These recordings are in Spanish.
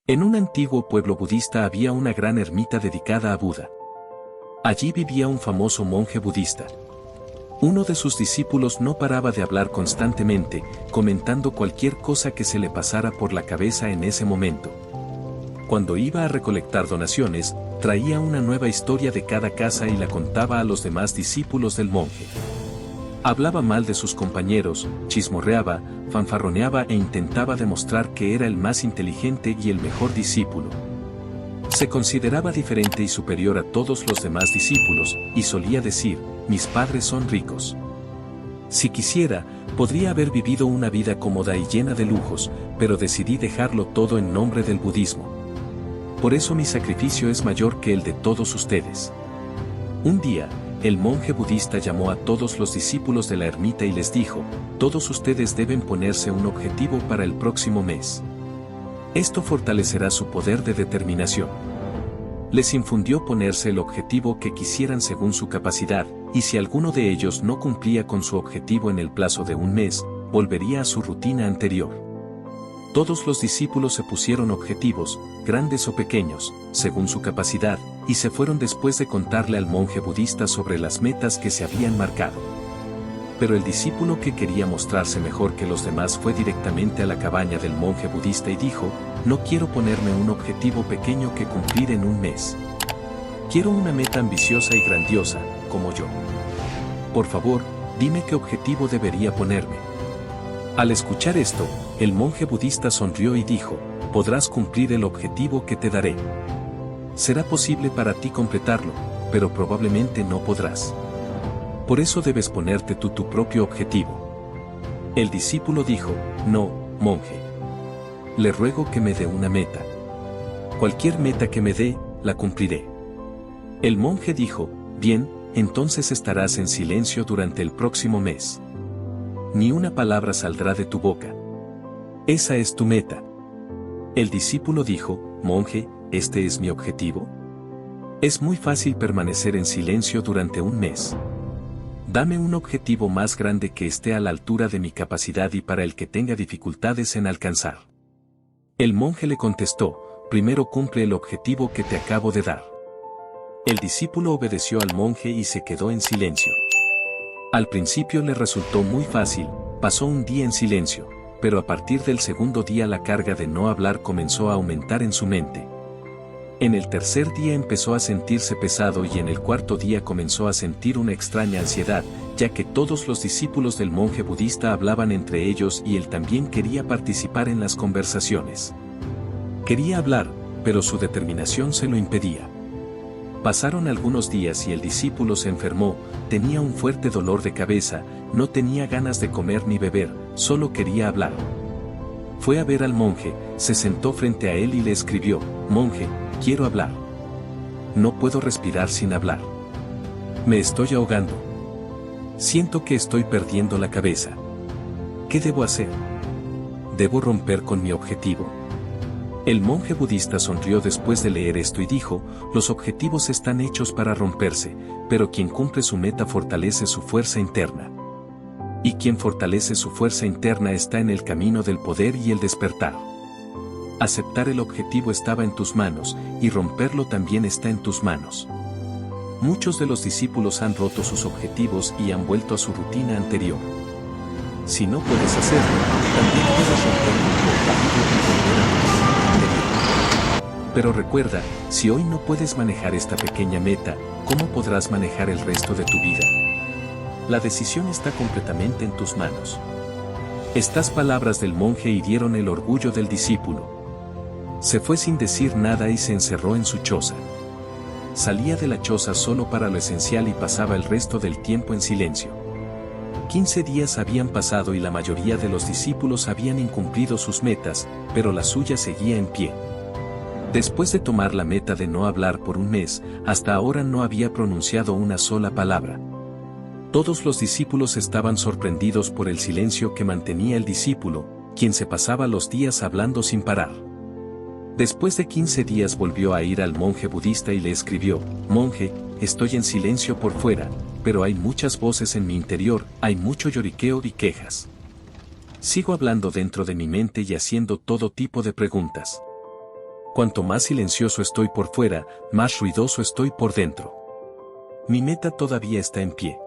En un antiguo pueblo budista había una gran ermita dedicada a Buda. Allí vivía un famoso monje budista. Uno de sus discípulos no paraba de hablar constantemente, comentando cualquier cosa que se le pasara por la cabeza en ese momento. Cuando iba a recolectar donaciones, traía una nueva historia de cada casa y la contaba a los demás discípulos del monje. Hablaba mal de sus compañeros, chismorreaba, fanfarroneaba e intentaba demostrar que era el más inteligente y el mejor discípulo. Se consideraba diferente y superior a todos los demás discípulos, y solía decir, mis padres son ricos. Si quisiera, podría haber vivido una vida cómoda y llena de lujos, pero decidí dejarlo todo en nombre del budismo. Por eso mi sacrificio es mayor que el de todos ustedes. Un día, el monje budista llamó a todos los discípulos de la ermita y les dijo, todos ustedes deben ponerse un objetivo para el próximo mes. Esto fortalecerá su poder de determinación. Les infundió ponerse el objetivo que quisieran según su capacidad, y si alguno de ellos no cumplía con su objetivo en el plazo de un mes, volvería a su rutina anterior. Todos los discípulos se pusieron objetivos, grandes o pequeños, según su capacidad, y se fueron después de contarle al monje budista sobre las metas que se habían marcado. Pero el discípulo que quería mostrarse mejor que los demás fue directamente a la cabaña del monje budista y dijo, no quiero ponerme un objetivo pequeño que cumplir en un mes. Quiero una meta ambiciosa y grandiosa, como yo. Por favor, dime qué objetivo debería ponerme. Al escuchar esto, el monje budista sonrió y dijo, podrás cumplir el objetivo que te daré. Será posible para ti completarlo, pero probablemente no podrás. Por eso debes ponerte tú tu propio objetivo. El discípulo dijo, no, monje. Le ruego que me dé una meta. Cualquier meta que me dé, la cumpliré. El monje dijo, bien, entonces estarás en silencio durante el próximo mes. Ni una palabra saldrá de tu boca. Esa es tu meta. El discípulo dijo, monje, ¿este es mi objetivo? Es muy fácil permanecer en silencio durante un mes. Dame un objetivo más grande que esté a la altura de mi capacidad y para el que tenga dificultades en alcanzar. El monje le contestó, primero cumple el objetivo que te acabo de dar. El discípulo obedeció al monje y se quedó en silencio. Al principio le resultó muy fácil, pasó un día en silencio, pero a partir del segundo día la carga de no hablar comenzó a aumentar en su mente. En el tercer día empezó a sentirse pesado y en el cuarto día comenzó a sentir una extraña ansiedad, ya que todos los discípulos del monje budista hablaban entre ellos y él también quería participar en las conversaciones. Quería hablar, pero su determinación se lo impedía. Pasaron algunos días y el discípulo se enfermó, tenía un fuerte dolor de cabeza, no tenía ganas de comer ni beber, solo quería hablar. Fue a ver al monje, se sentó frente a él y le escribió, monje, quiero hablar. No puedo respirar sin hablar. Me estoy ahogando. Siento que estoy perdiendo la cabeza. ¿Qué debo hacer? ¿Debo romper con mi objetivo? El monje budista sonrió después de leer esto y dijo, los objetivos están hechos para romperse, pero quien cumple su meta fortalece su fuerza interna. Y quien fortalece su fuerza interna está en el camino del poder y el despertar. Aceptar el objetivo estaba en tus manos, y romperlo también está en tus manos. Muchos de los discípulos han roto sus objetivos y han vuelto a su rutina anterior. Si no puedes hacerlo, también puedes romper tu objetivo y volver a tu rutina anterior. Pero recuerda, si hoy no puedes manejar esta pequeña meta, ¿cómo podrás manejar el resto de tu vida? La decisión está completamente en tus manos. Estas palabras del monje hirieron el orgullo del discípulo. Se fue sin decir nada y se encerró en su choza. Salía de la choza solo para lo esencial y pasaba el resto del tiempo en silencio. 15 días habían pasado y la mayoría de los discípulos habían incumplido sus metas, pero la suya seguía en pie. Después de tomar la meta de no hablar por un mes, hasta ahora no había pronunciado una sola palabra. Todos los discípulos estaban sorprendidos por el silencio que mantenía el discípulo, quien se pasaba los días hablando sin parar. Después de 15 días volvió a ir al monje budista y le escribió, monje, estoy en silencio por fuera, pero hay muchas voces en mi interior, hay mucho lloriqueo y quejas. Sigo hablando dentro de mi mente y haciendo todo tipo de preguntas. Cuanto más silencioso estoy por fuera, más ruidoso estoy por dentro. Mi meta todavía está en pie.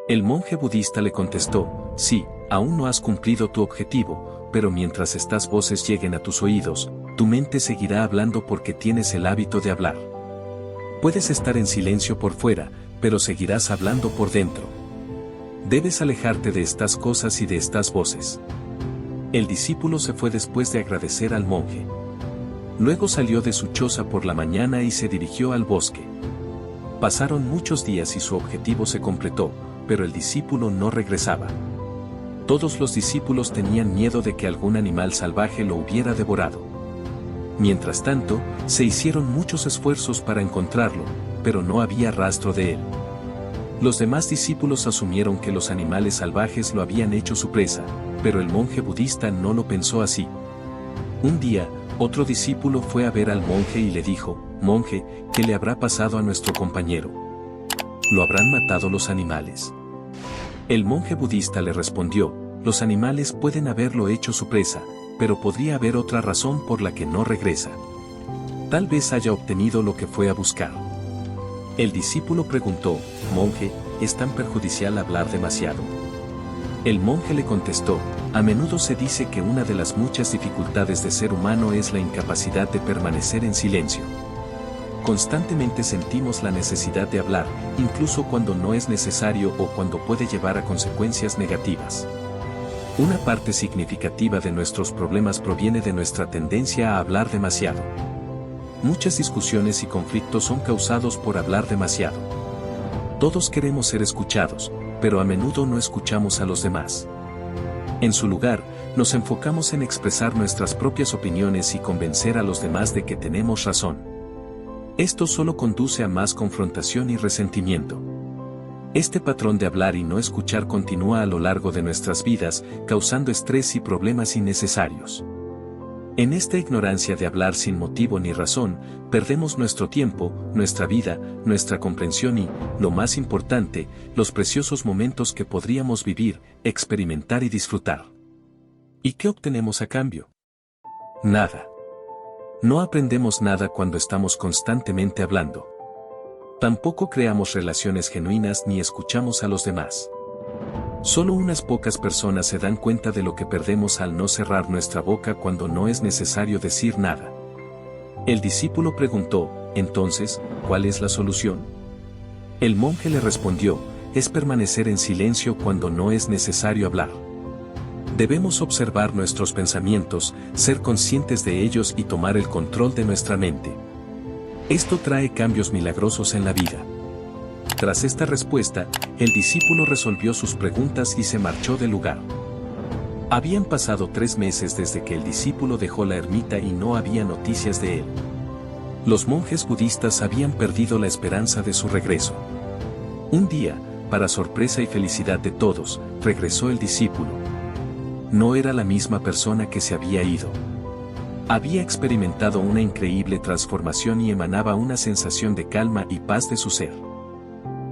El monje budista le contestó, sí, aún no has cumplido tu objetivo, pero mientras estas voces lleguen a tus oídos, tu mente seguirá hablando porque tienes el hábito de hablar. Puedes estar en silencio por fuera, pero seguirás hablando por dentro. Debes alejarte de estas cosas y de estas voces. El discípulo se fue después de agradecer al monje. Luego salió de su choza por la mañana y se dirigió al bosque. Pasaron muchos días y su objetivo se completó, pero el discípulo no regresaba. Todos los discípulos tenían miedo de que algún animal salvaje lo hubiera devorado. Mientras tanto, se hicieron muchos esfuerzos para encontrarlo, pero no había rastro de él. Los demás discípulos asumieron que los animales salvajes lo habían hecho su presa, pero el monje budista no lo pensó así. Un día, otro discípulo fue a ver al monje y le dijo, «Monje, ¿qué le habrá pasado a nuestro compañero? ¿Lo habrán matado los animales?» El monje budista le respondió, «Los animales pueden haberlo hecho su presa, pero podría haber otra razón por la que no regresa. Tal vez haya obtenido lo que fue a buscar». El discípulo preguntó, «Monje, ¿es tan perjudicial hablar demasiado?» El monje le contestó, «A menudo se dice que una de las muchas dificultades de ser humano es la incapacidad de permanecer en silencio. Constantemente sentimos la necesidad de hablar, incluso cuando no es necesario o cuando puede llevar a consecuencias negativas. Una parte significativa de nuestros problemas proviene de nuestra tendencia a hablar demasiado. Muchas discusiones y conflictos son causados por hablar demasiado. Todos queremos ser escuchados, pero a menudo no escuchamos a los demás. En su lugar, nos enfocamos en expresar nuestras propias opiniones y convencer a los demás de que tenemos razón. Esto solo conduce a más confrontación y resentimiento. Este patrón de hablar y no escuchar continúa a lo largo de nuestras vidas, causando estrés y problemas innecesarios. En esta ignorancia de hablar sin motivo ni razón, perdemos nuestro tiempo, nuestra vida, nuestra comprensión y, lo más importante, los preciosos momentos que podríamos vivir, experimentar y disfrutar. ¿Y qué obtenemos a cambio? Nada. No aprendemos nada cuando estamos constantemente hablando. Tampoco creamos relaciones genuinas ni escuchamos a los demás. Solo unas pocas personas se dan cuenta de lo que perdemos al no cerrar nuestra boca cuando no es necesario decir nada. El discípulo preguntó, entonces, ¿cuál es la solución? El monje le respondió, es permanecer en silencio cuando no es necesario hablar. Debemos observar nuestros pensamientos, ser conscientes de ellos y tomar el control de nuestra mente. Esto trae cambios milagrosos en la vida. Tras esta respuesta, el discípulo resolvió sus preguntas y se marchó del lugar. Habían pasado 3 meses desde que el discípulo dejó la ermita y no había noticias de él. Los monjes budistas habían perdido la esperanza de su regreso. Un día, para sorpresa y felicidad de todos, regresó el discípulo. No era la misma persona que se había ido. Había experimentado una increíble transformación y emanaba una sensación de calma y paz de su ser.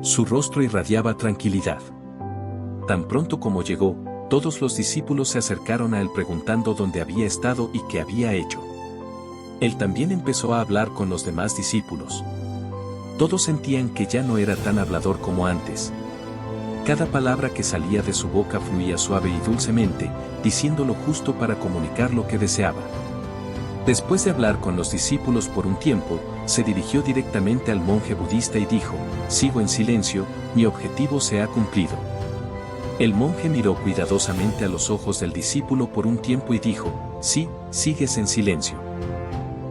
Su rostro irradiaba tranquilidad. Tan pronto como llegó, todos los discípulos se acercaron a él preguntando dónde había estado y qué había hecho. Él también empezó a hablar con los demás discípulos. Todos sentían que ya no era tan hablador como antes. Cada palabra que salía de su boca fluía suave y dulcemente, diciendo lo justo para comunicar lo que deseaba. Después de hablar con los discípulos por un tiempo, se dirigió directamente al monje budista y dijo, «Sigo en silencio, mi objetivo se ha cumplido». El monje miró cuidadosamente a los ojos del discípulo por un tiempo y dijo, «Sí, sigues en silencio.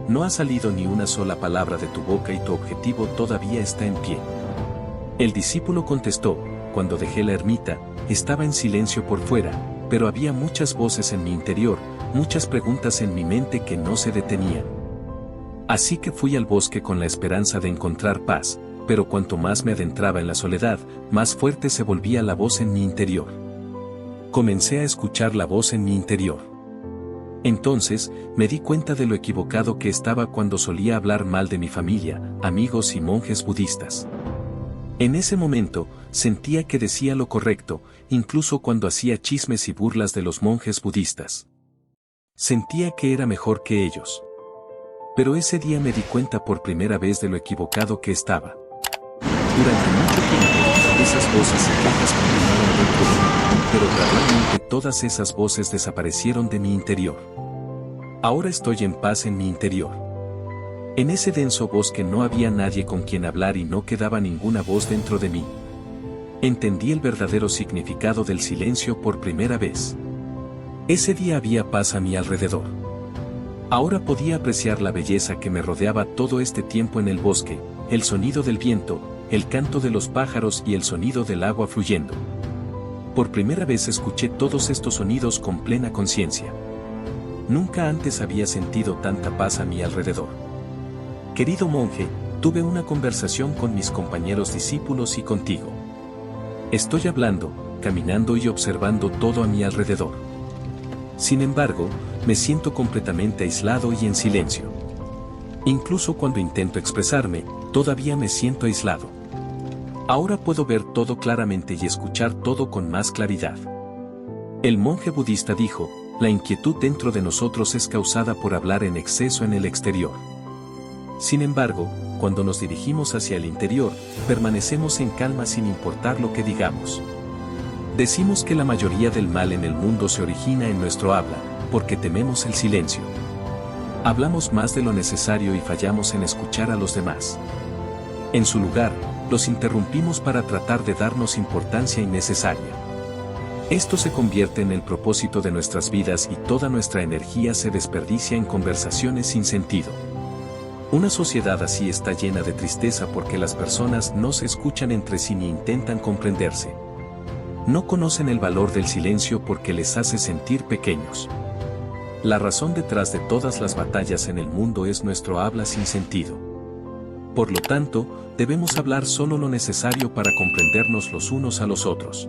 No ha salido ni una sola palabra de tu boca y tu objetivo todavía está en pie». El discípulo contestó, «Cuando dejé la ermita, estaba en silencio por fuera, pero había muchas voces en mi interior, muchas preguntas en mi mente que no se detenían. Así que fui al bosque con la esperanza de encontrar paz, pero cuanto más me adentraba en la soledad, más fuerte se volvía la voz en mi interior. Comencé a escuchar la voz en mi interior. Entonces, me di cuenta de lo equivocado que estaba cuando solía hablar mal de mi familia, amigos y monjes budistas. En ese momento, sentía que decía lo correcto, incluso cuando hacía chismes y burlas de los monjes budistas. Sentía que era mejor que ellos. Pero ese día me di cuenta por primera vez de lo equivocado que estaba. Durante mucho tiempo, esas voces y quejas continuaron dentro de mí, pero gradualmente todas esas voces desaparecieron de mi interior. Ahora estoy en paz en mi interior. En ese denso bosque no había nadie con quien hablar y no quedaba ninguna voz dentro de mí. Entendí el verdadero significado del silencio por primera vez. Ese día había paz a mi alrededor. Ahora podía apreciar la belleza que me rodeaba todo este tiempo en el bosque, el sonido del viento, el canto de los pájaros y el sonido del agua fluyendo. Por primera vez escuché todos estos sonidos con plena conciencia. Nunca antes había sentido tanta paz a mi alrededor. Querido monje, tuve una conversación con mis compañeros discípulos y contigo. Estoy hablando, caminando y observando todo a mi alrededor. Sin embargo, me siento completamente aislado y en silencio. Incluso cuando intento expresarme, todavía me siento aislado. Ahora puedo ver todo claramente y escuchar todo con más claridad. El monje budista dijo, la inquietud dentro de nosotros es causada por hablar en exceso en el exterior. Sin embargo, cuando nos dirigimos hacia el interior, permanecemos en calma sin importar lo que digamos. Decimos que la mayoría del mal en el mundo se origina en nuestro habla, porque tememos el silencio. Hablamos más de lo necesario y fallamos en escuchar a los demás. En su lugar, los interrumpimos para tratar de darnos importancia innecesaria. Esto se convierte en el propósito de nuestras vidas y toda nuestra energía se desperdicia en conversaciones sin sentido. Una sociedad así está llena de tristeza porque las personas no se escuchan entre sí ni intentan comprenderse. No conocen el valor del silencio porque les hace sentir pequeños. La razón detrás de todas las batallas en el mundo es nuestro habla sin sentido. Por lo tanto, debemos hablar solo lo necesario para comprendernos los unos a los otros.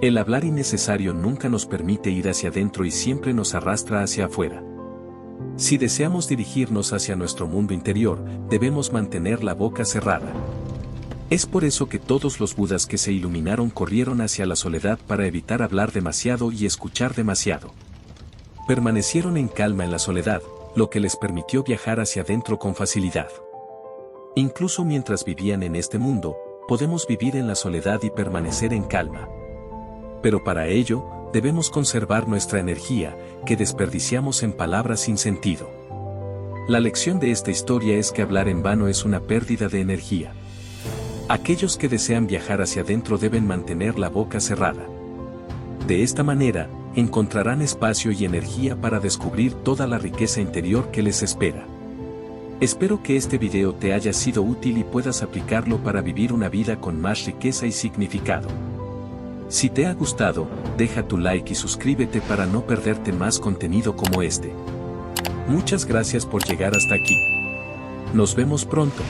El hablar innecesario nunca nos permite ir hacia adentro y siempre nos arrastra hacia afuera. Si deseamos dirigirnos hacia nuestro mundo interior, debemos mantener la boca cerrada. Es por eso que todos los budas que se iluminaron corrieron hacia la soledad para evitar hablar demasiado y escuchar demasiado. Permanecieron en calma en la soledad, lo que les permitió viajar hacia adentro con facilidad. Incluso mientras vivían en este mundo, podemos vivir en la soledad y permanecer en calma. Pero para ello, debemos conservar nuestra energía, que desperdiciamos en palabras sin sentido. La lección de esta historia es que hablar en vano es una pérdida de energía. Aquellos que desean viajar hacia adentro deben mantener la boca cerrada. De esta manera, encontrarán espacio y energía para descubrir toda la riqueza interior que les espera. Espero que este video te haya sido útil y puedas aplicarlo para vivir una vida con más riqueza y significado. Si te ha gustado, deja tu like y suscríbete para no perderte más contenido como este. Muchas gracias por llegar hasta aquí. Nos vemos pronto.